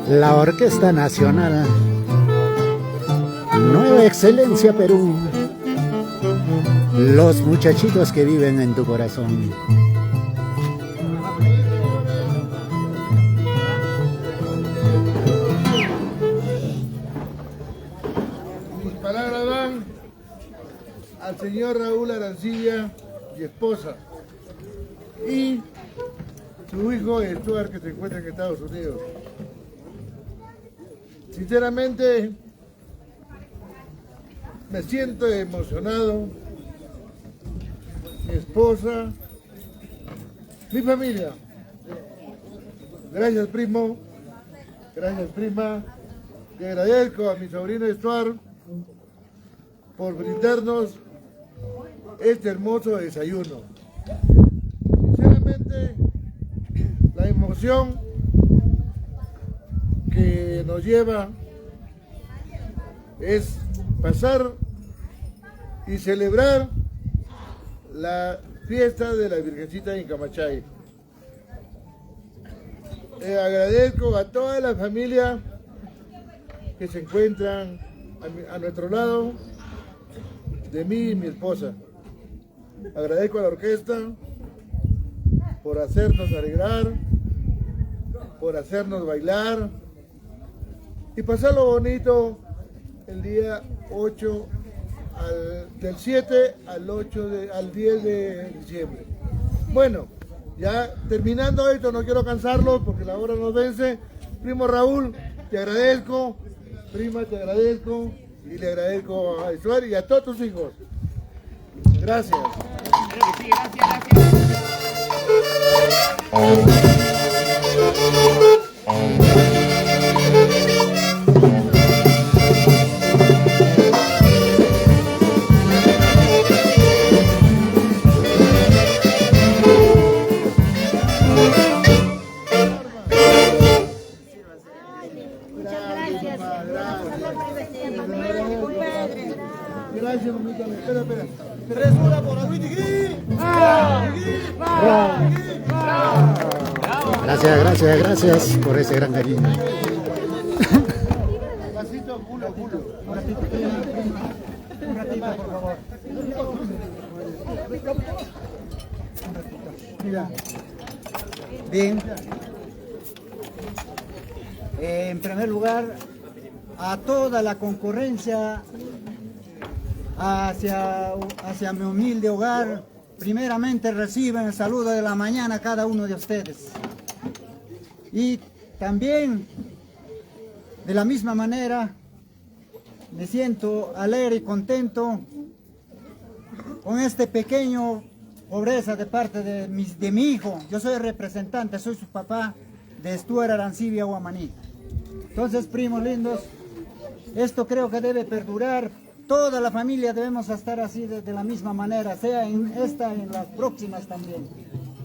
La Orquesta Nacional, Nueva Excelencia Perú, los muchachitos que viven en tu corazón. Mis palabras van al señor Raúl Arancilla y esposa, y su hijo Stuart, que se encuentra en Estados Unidos. Sinceramente, me siento emocionado. Mi esposa, mi familia. Gracias, primo. Gracias, prima. Le agradezco a mi sobrino Stuart por brindarnos este hermoso desayuno. Sinceramente, la emoción que nos lleva es pasar y celebrar la fiesta de la Virgencita de Incamachay. Agradezco a toda la familia que se encuentran a nuestro lado, de mí y mi esposa. Agradezco a la orquesta por hacernos alegrar, por hacernos bailar y pasarlo bonito el día 8, del 7 al 10 de diciembre. Bueno, ya terminando esto, no quiero cansarlos porque la hora nos vence. Primo Raúl, te agradezco. Prima, te agradezco. Y le agradezco a Stuart y a todos tus hijos. Gracias. Gracias, mamita. Espera. 3-1 por Agüitigui. Gracias por ese gran cariño. Pasito, culo. Un ratito, por favor. Mira. Bien. En primer lugar, a toda la concurrencia hacia mi humilde hogar, primeramente reciben el saludo de la mañana cada uno de ustedes. Y también, de la misma manera, me siento alegre y contento con este pequeño pobreza de parte de mi hijo. Yo soy representante, soy su papá de Stuart Arancibia Huamaní. Entonces, primos lindos, esto creo que debe perdurar. Toda la familia debemos estar así de la misma manera, sea en esta y en las próximas también.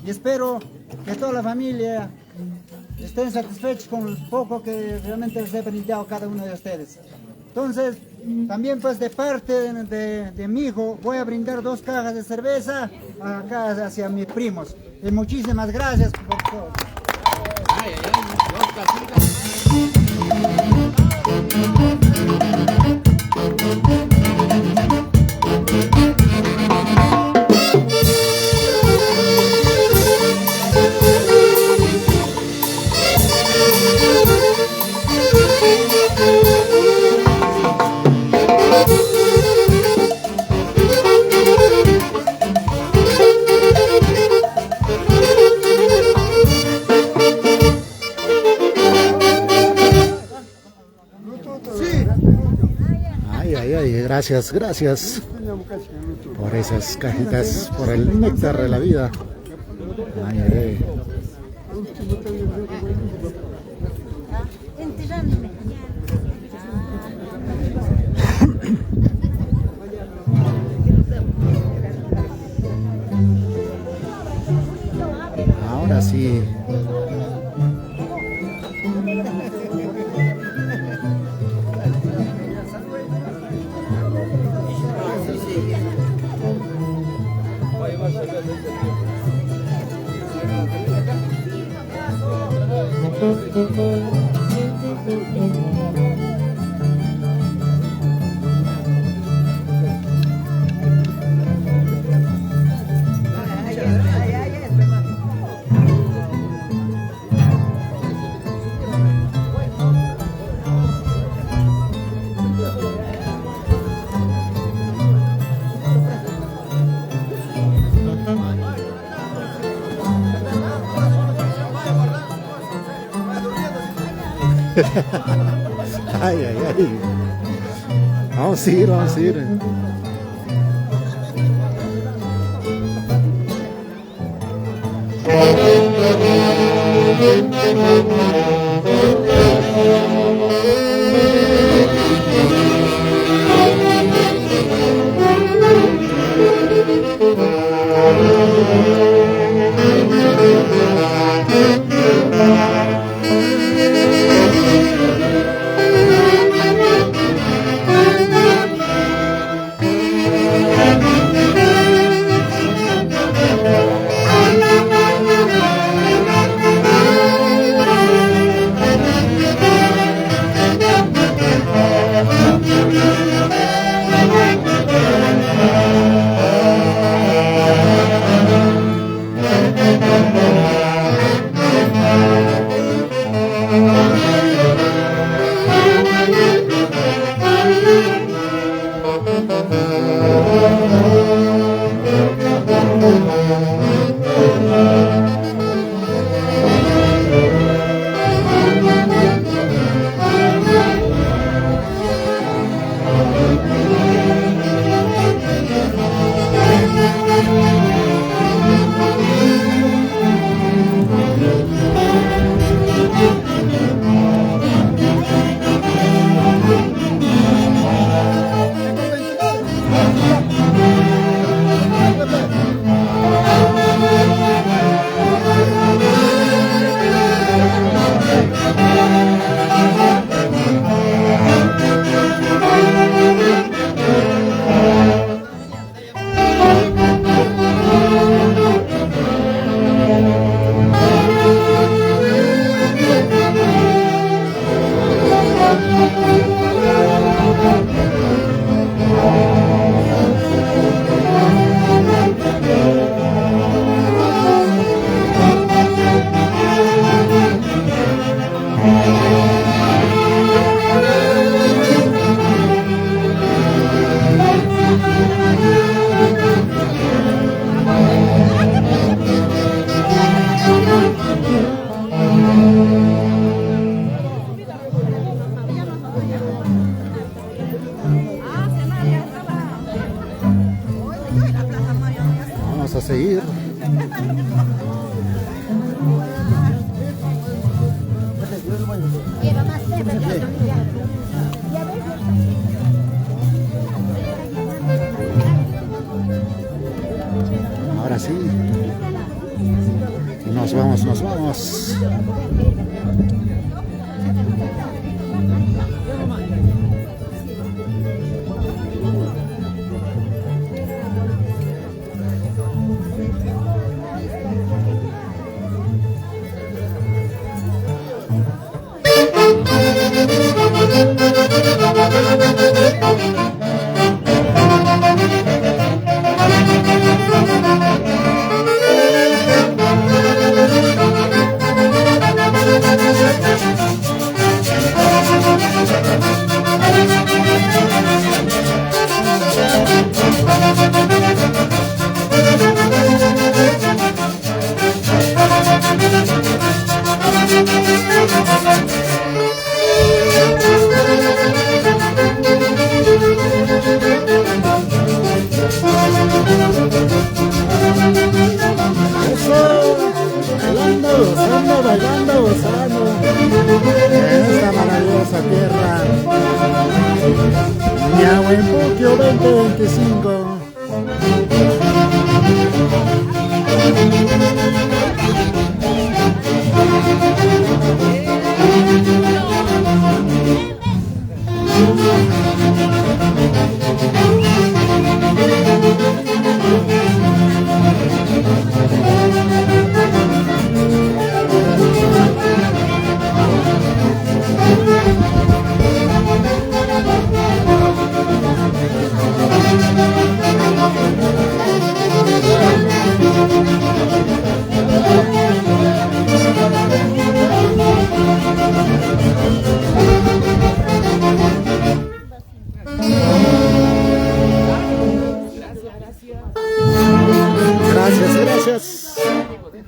Y espero que toda la familia estén satisfechos con el poco que realmente les he brindado a cada uno de ustedes. Entonces, también pues de parte de mi hijo, voy a brindar 2 cajas de cerveza acá hacia mis primos. Y muchísimas gracias por todo. Gracias por esas cajitas, por el néctar de la vida. Ahora sí. Ay. Vamos a ir. vamos a seguir. Ahora sí. Nos vamos, nos vamos. Bailando, gozando en esta maravillosa tierra. Ñahuenpuquio 2025. Gracias, gracias.